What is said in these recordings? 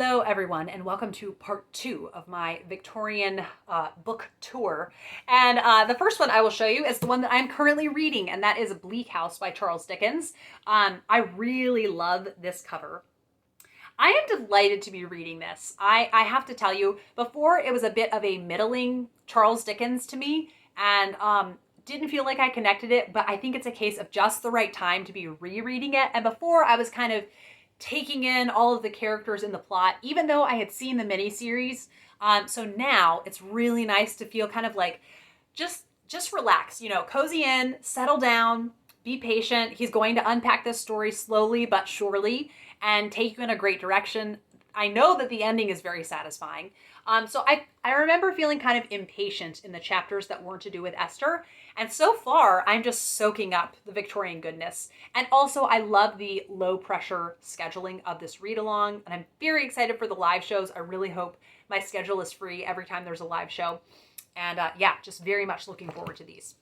Hello everyone, and welcome to part 2 of my Victorian book tour. And the first one I will show you is the one that I'm currently reading, and that is Bleak House by Charles Dickens. I really love this cover. I am delighted to be reading this. I have to tell you, before it was a bit of a middling Charles Dickens to me, and didn't feel like I connected it, but I think it's a case of just the right time to be rereading it. And before, I was kind of taking in all of the characters in the plot, even though I had seen the miniseries. So now it's really nice to feel kind of like just relax, cozy in, settle down, be patient. He's going to unpack this story slowly but surely and take you in a great direction. I know that the ending is very satisfying. So I remember feeling kind of impatient in the chapters that weren't to do with Esther. And so far, I'm just soaking up the Victorian goodness. And also, I love the low pressure scheduling of this read along. And I'm very excited for the live shows. I really hope my schedule is free every time there's a live show. And yeah, just very much looking forward to these.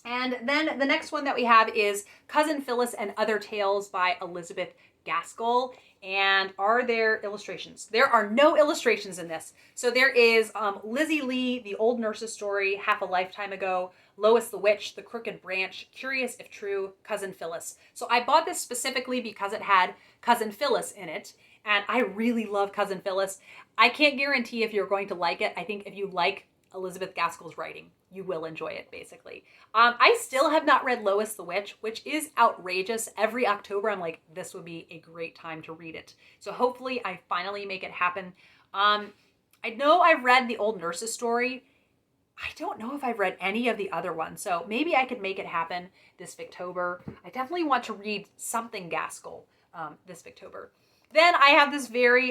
And then the next one that we have is Cousin Phillis and Other Tales by Elizabeth Gaskell. And are there illustrations? There are no illustrations in this. So there is Lizzie Lee, The Old Nurse's Story, Half a Lifetime Ago, Lois the Witch, The Crooked Branch, Curious If True, Cousin Phillis. So I bought this specifically because it had Cousin Phillis in it. And I really love Cousin Phillis. I can't guarantee if you're going to like it. I think if you like Elizabeth Gaskell's writing, you will enjoy it, basically. I still have not read Lois the Witch, which is outrageous. Every October, I'm like, this would be a great time to read it. So hopefully I finally make it happen. I know I've read The Old Nurse's Story. I don't know if I've read any of the other ones, so maybe I could make it happen this Victober. I definitely want to read something Gaskell this Victober. Then I have this very...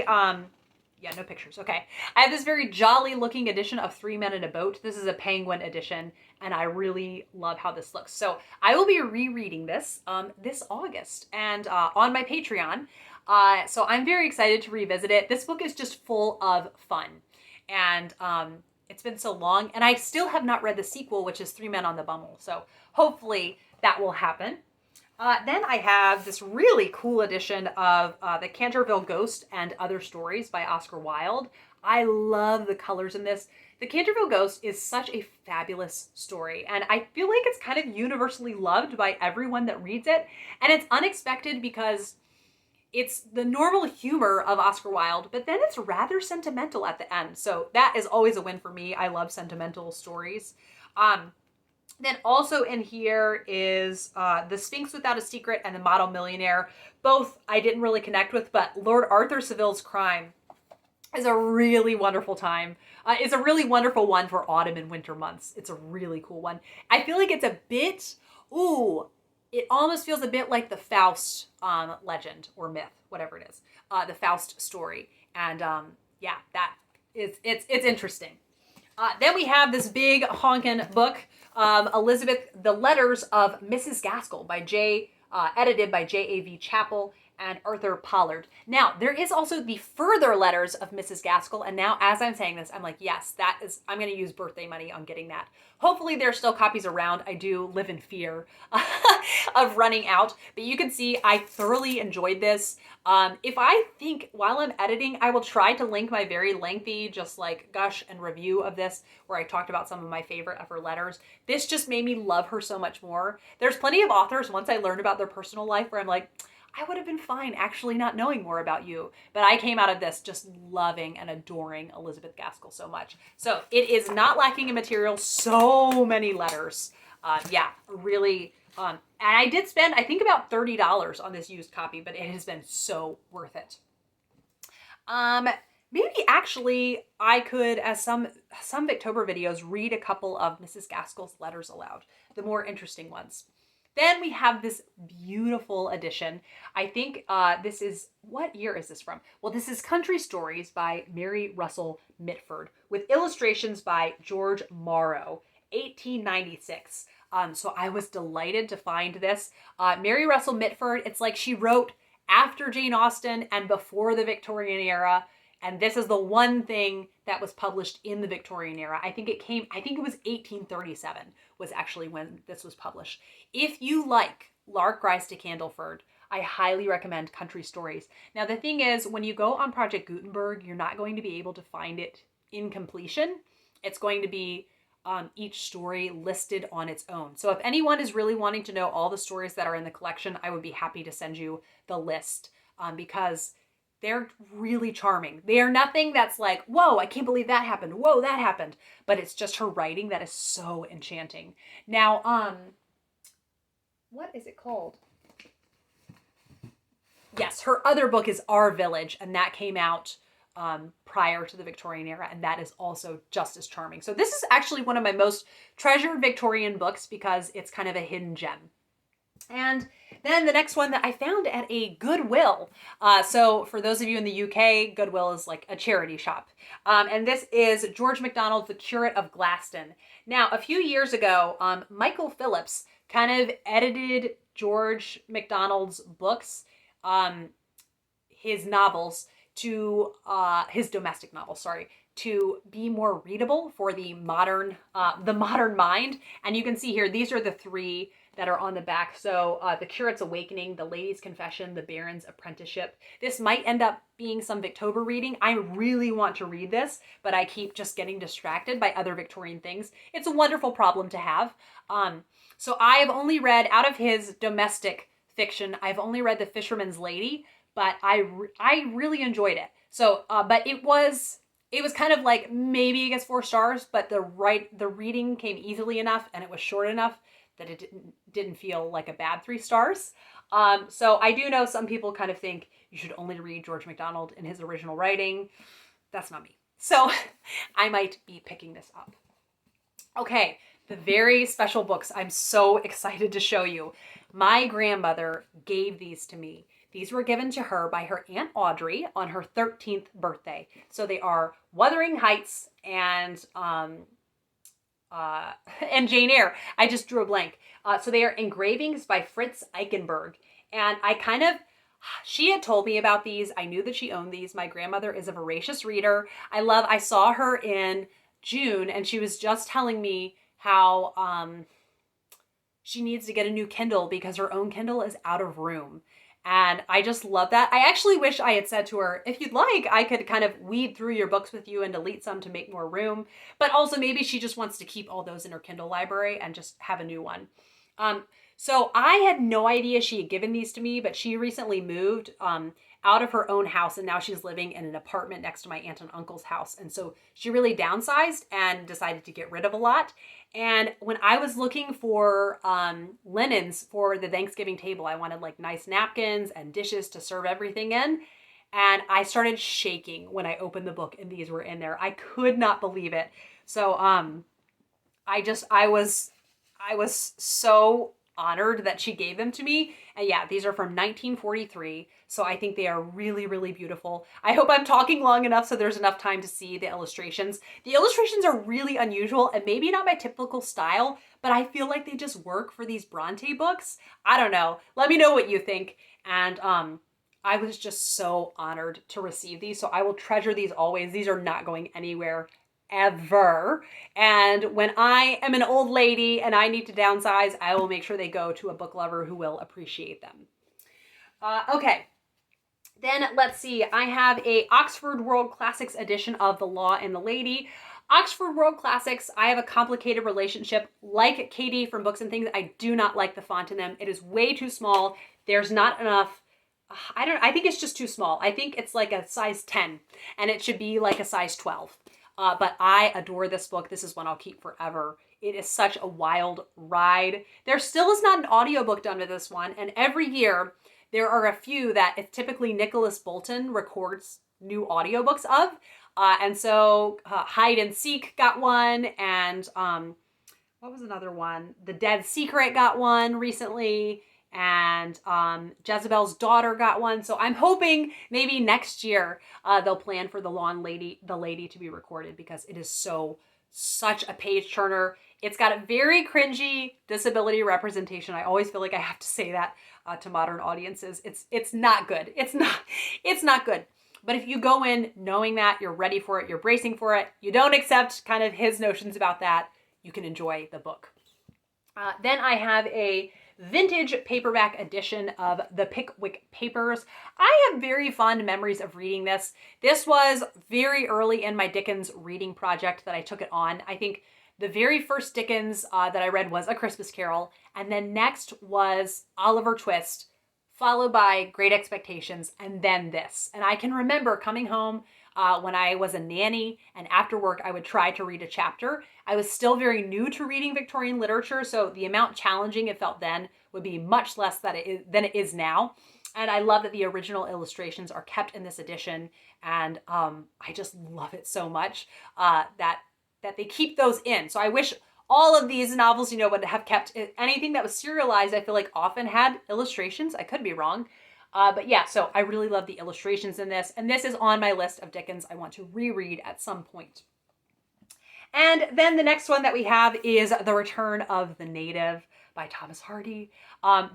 yeah, no pictures. Okay. I have this very jolly looking edition of Three Men in a Boat. This is a Penguin edition, and I really love how this looks. So I will be rereading this this August and on my Patreon. So I'm very excited to revisit it. This book is just full of fun. And it's been so long, and I still have not read the sequel, which is Three Men on the Bummel. So hopefully that will happen. Then I have this really cool edition of the Canterville Ghost and Other Stories by Oscar Wilde. I love the colors in this. The Canterville Ghost is such a fabulous story, and I feel like it's kind of universally loved by everyone that reads it. And it's unexpected because it's the normal humor of Oscar Wilde, but then it's rather sentimental at the end. So that is always a win for me. I love sentimental stories. Then also in here is The Sphinx Without a Secret and The Model Millionaire. Both I didn't really connect with, but Lord Arthur Saville's Crime is a really wonderful time. It's a really wonderful one for autumn and winter months. It's a really cool one. I feel like it's a bit, it almost feels a bit like the Faust legend or myth, whatever it is, the Faust story. And yeah, it's interesting. Then we have this big honkin' book, Elizabeth, The Letters of Mrs. Gaskell edited by J.A.V. Chapple and Arthur Pollard. Now, there is also the further letters of Mrs. Gaskell, and now as I'm saying this, I'm like, yes, I'm going to use birthday money on getting that. Hopefully there's still copies around. I do live in fear of running out, but you can see I thoroughly enjoyed this. If I think while I'm editing, I will try to link my very lengthy, just like gush and review of this, where I talked about some of my favorite of her letters. This just made me love her so much more. There's plenty of authors, once I learned about their personal life, where I'm like, I would have been fine actually not knowing more about you. But I came out of this just loving and adoring Elizabeth Gaskell so much. So it is not lacking in material. So many letters. Yeah, really. And I did spend, I think, about $30 on this used copy, but it has been so worth it. Maybe actually I could, as some Victober videos, read a couple of Mrs. Gaskell's letters aloud, the more interesting ones. Then we have this beautiful edition. I think this is, what year is this from? Well, this is Country Stories by Mary Russel Mitford with illustrations by George Morrow, 1896. So I was delighted to find this. Mary Russel Mitford, it's like she wrote after Jane Austen and before the Victorian era. And this is the one thing that was published in the Victorian era. I think it was 1837 was actually when this was published. If you like Lark Rise to Candleford, I highly recommend Country Stories. Now, the thing is, when you go on Project Gutenberg, you're not going to be able to find it in completion. It's going to be each story listed on its own. So if anyone is really wanting to know all the stories that are in the collection, I would be happy to send you the list because they're really charming. They are nothing that's like, whoa, I can't believe that happened. Whoa, that happened. But it's just her writing that is so enchanting. Now, what is it called? Yes, her other book is Our Village, and that came out prior to the Victorian era, and that is also just as charming. So this is actually one of my most treasured Victorian books because it's kind of a hidden gem. And then the next one that I found at a Goodwill. So for those of you in the UK, Goodwill is like a charity shop. And this is George MacDonald's The Curate of Glaston. Now, a few years ago, Michael Phillips kind of edited George MacDonald's books, his novels, to his domestic novels, to be more readable for the modern mind. And you can see here, these are the three that are on the back. So The Curate's Awakening, The Lady's Confession, The Baron's Apprenticeship. This might end up being some Victober reading. I really want to read this, but I keep just getting distracted by other Victorian things. It's a wonderful problem to have. So I have only read, out of his domestic fiction, I've only read The Fisherman's Lady, but I really enjoyed it. So, but it was kind of like, maybe it gets 4 stars, but the reading came easily enough and it was short enough that it didn't feel like a bad 3 stars. So I do know some people kind of think you should only read George MacDonald in his original writing. That's not me. So I might be picking this up. Okay, the very special books I'm so excited to show you. My grandmother gave these to me. These were given to her by her Aunt Audrey on her 13th birthday. So they are Wuthering Heights and Jane Eyre. I just drew a blank. So they are engravings by Fritz Eichenberg. And she had told me about these. I knew that she owned these. My grandmother is a voracious reader. I saw her in June and she was just telling me how she needs to get a new Kindle because her own Kindle is out of room. And I just love that. I actually wish I had said to her, if you'd like, I could kind of weed through your books with you and delete some to make more room. But also maybe she just wants to keep all those in her Kindle library and just have a new one. So I had no idea she had given these to me, but she recently moved out of her own house and now she's living in an apartment next to my aunt and uncle's house. And so she really downsized and decided to get rid of a lot. And when I was looking for linens for the Thanksgiving table, I wanted like nice napkins and dishes to serve everything in. And I started shaking when I opened the book and these were in there. I could not believe it. So I was so honored that she gave them to me. And yeah, these are from 1943. So I think they are really, really beautiful. I hope I'm talking long enough so there's enough time to see the illustrations. The illustrations are really unusual and maybe not my typical style, but I feel like they just work for these Bronte books. I don't know. Let me know what you think. And I was just so honored to receive these. So I will treasure these always. These are not going anywhere ever. And when I am an old lady and I need to downsize, I will make sure they go to a book lover who will appreciate them. Okay. Then let's see. I have a Oxford World Classics edition of The Law and the Lady. Oxford World Classics, I have a complicated relationship. Like Katie from Books and Things, I do not like the font in them. It is way too small. There's not enough. I think it's just too small. I think it's like a size 10 and it should be like a size 12. But I adore this book. This is one I'll keep forever. It is such a wild ride. There still is not an audiobook done to this one. And every year there are a few that it's typically Nicholas Bolton records new audiobooks of. And so Hide and Seek got one. And what was another one? The Dead Secret got one recently. And Jezebel's Daughter got one. So I'm hoping maybe next year they'll plan for the Lady to be recorded because it is such a page turner. It's got a very cringy disability representation. I always feel like I have to say that to modern audiences. It's not good. It's not good. But if you go in knowing that, you're ready for it, you're bracing for it, you don't accept kind of his notions about that, you can enjoy the book. Then I have a vintage paperback edition of the Pickwick Papers. I have very fond memories of reading this. This was very early in my Dickens reading project that I took it on. I think the very first Dickens that I read was A Christmas Carol, and then next was Oliver Twist, followed by Great Expectations, and then this. And I can remember coming home when I was a nanny, and after work I would try to read a chapter. I was still very new to reading Victorian literature, so the amount challenging it felt then would be much less than it is now. And I love that the original illustrations are kept in this edition, and I just love it so much that they keep those in. So I wish all of these novels, would have kept anything that was serialized. I feel like often had illustrations. I could be wrong. But yeah, so I really love the illustrations in this. And this is on my list of Dickens I want to reread at some point. And then the next one that we have is The Return of the Native by Thomas Hardy.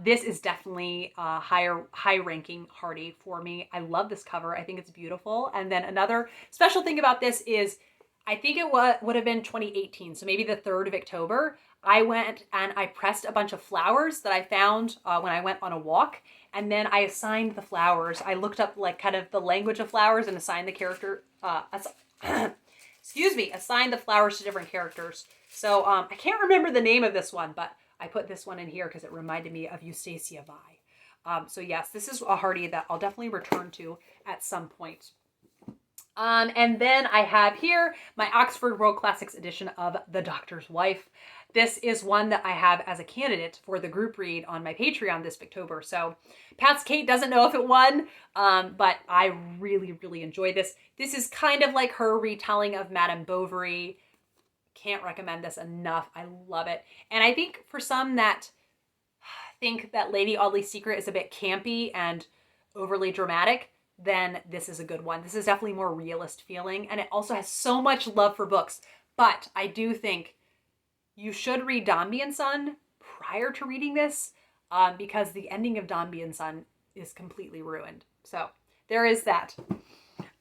This is definitely high-ranking Hardy for me. I love this cover. I think it's beautiful. And then another special thing about this is, I think it would have been 2018, so maybe the 3rd of October, I went and I pressed a bunch of flowers that I found when I went on a walk, and then I assigned the flowers. I looked up like kind of the language of flowers and assigned the character, assigned the flowers to different characters. So I can't remember the name of this one, but I put this one in here because it reminded me of J.A.V. So yes, this is a Hardy that I'll definitely return to at some point. And then I have here my Oxford World Classics edition of The Doctor's Wife. This is one that I have as a candidate for the group read on my Patreon this October. So Pat's Kate doesn't know if it won, but I really, really enjoyed this. This is kind of like her retelling of Madame Bovary. Can't recommend this enough. I love it. And I think for some that think that Lady Audley's Secret is a bit campy and overly dramatic, then this is a good one. This is definitely more realist feeling, and it also has so much love for books. But I do think you should read Dombey and Son prior to reading this, because the ending of Dombey and Son is completely ruined. So there is that.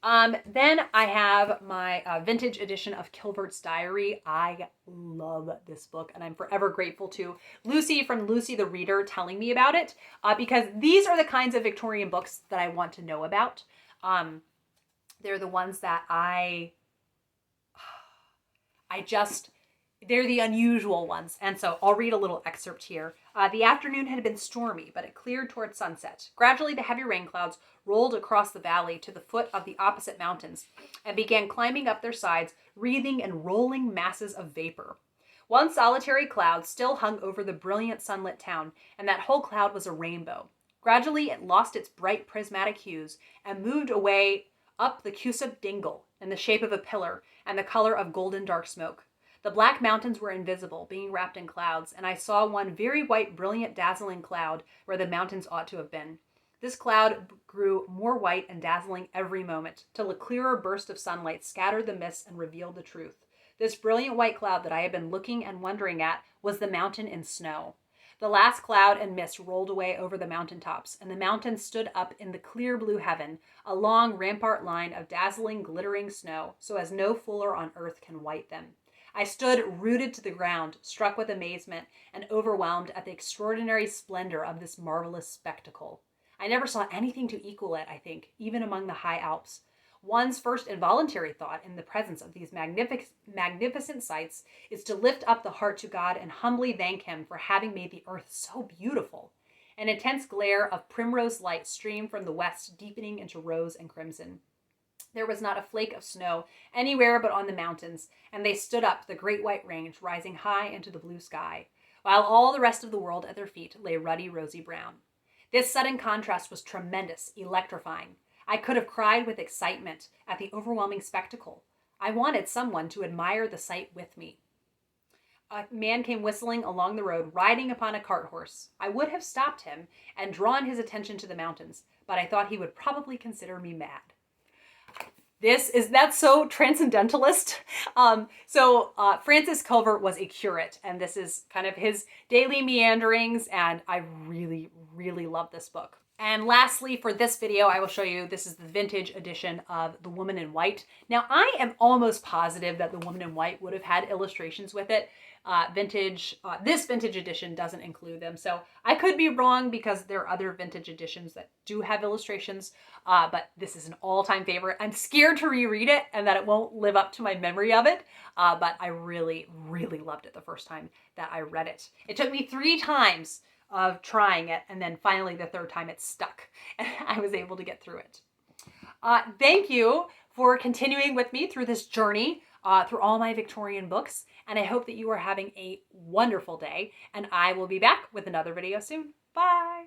Then I have my vintage edition of Kilvert's Diary. I love this book, and I'm forever grateful to Lucy from Lucy the Reader telling me about it, because these are the kinds of Victorian books that I want to know about. They're the ones that they're the unusual ones. And so I'll read a little excerpt here. The afternoon had been stormy, but it cleared toward sunset. Gradually, the heavy rain clouds rolled across the valley to the foot of the opposite mountains and began climbing up their sides, wreathing and rolling masses of vapor. One solitary cloud still hung over the brilliant sunlit town, and that whole cloud was a rainbow. Gradually, it lost its bright prismatic hues and moved away up the Cusip Dingle in the shape of a pillar and the color of golden dark smoke. The black mountains were invisible, being wrapped in clouds, and I saw one very white, brilliant, dazzling cloud where the mountains ought to have been. This cloud grew more white and dazzling every moment, till a clearer burst of sunlight scattered the mists and revealed the truth. This brilliant white cloud that I had been looking and wondering at was the mountain in snow. The last cloud and mist rolled away over the mountain tops, and the mountains stood up in the clear blue heaven, a long rampart line of dazzling, glittering snow, so as no fuller on earth can white them. I stood rooted to the ground, struck with amazement and overwhelmed at the extraordinary splendor of this marvelous spectacle. I never saw anything to equal it, I think, even among the high Alps. One's first involuntary thought in the presence of these magnificent sights is to lift up the heart to God and humbly thank him for having made the earth so beautiful. An intense glare of primrose light streamed from the west, deepening into rose and crimson. There was not a flake of snow anywhere but on the mountains, and they stood up, the great white range rising high into the blue sky, while all the rest of the world at their feet lay ruddy rosy brown. This sudden contrast was tremendous, electrifying. I could have cried with excitement at the overwhelming spectacle. I wanted someone to admire the sight with me. A man came whistling along the road, riding upon a cart horse. I would have stopped him and drawn his attention to the mountains, but I thought he would probably consider me mad. That's so transcendentalist. Francis Kilvert was a curate, and this is kind of his daily meanderings, and I really, really love this book. And lastly, for this video, I will show you, this is the vintage edition of The Woman in White. Now, I am almost positive that The Woman in White would have had illustrations with it. This vintage edition doesn't include them. So I could be wrong because there are other vintage editions that do have illustrations, but this is an all-time favorite. I'm scared to reread it and that it won't live up to my memory of it, but I really, really loved it the first time that I read it. It took me 3 times of trying it, and then finally the 3rd time it stuck and I was able to get through it. Thank you for continuing with me through this journey through all my Victorian books, and I hope that you are having a wonderful day, and I will be back with another video soon. Bye!